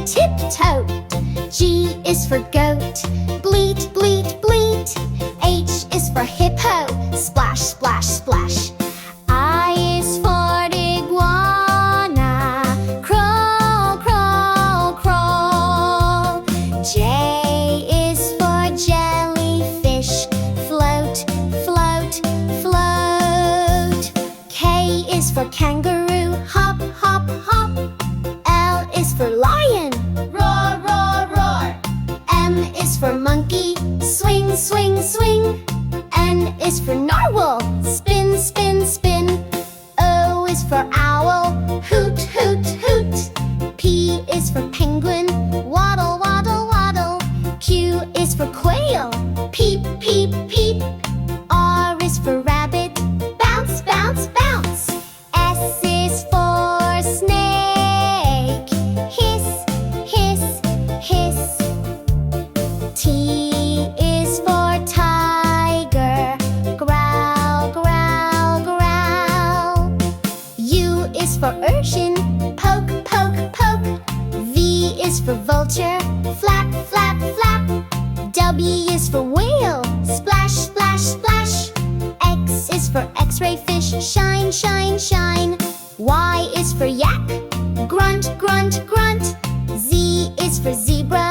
tiptoe. G is for goat, bleat, bleat, bleat. H is for hippo, splash, splash, splash. I is for iguana, crawl, crawl, crawl. J is for jellyfish, float, float, float. K is for kangaroo, hop, hop, hop. L is for lion, roar, roar, roar. M is for monkey, swing, swing, swing. N is for narwhal, spin, spin, spin. O is for owl, hoot, hoot, hoot. P is for penguin, waddle, waddle, waddle. Q is for quail, peep, peep, peep. R is for rabbit, bounce, bounce, bounce. S is for snake, hiss, hiss, hiss. T is for tiger, growl, growl, growl. U is for urchin, poke, poke, poke. V is for vulture, flap, flap, flap. W is for whale, splash, splash, splash. X is for x-ray fish, shine, shine, shine. Y is for yak, grunt, grunt, grunt. Z is for zebra,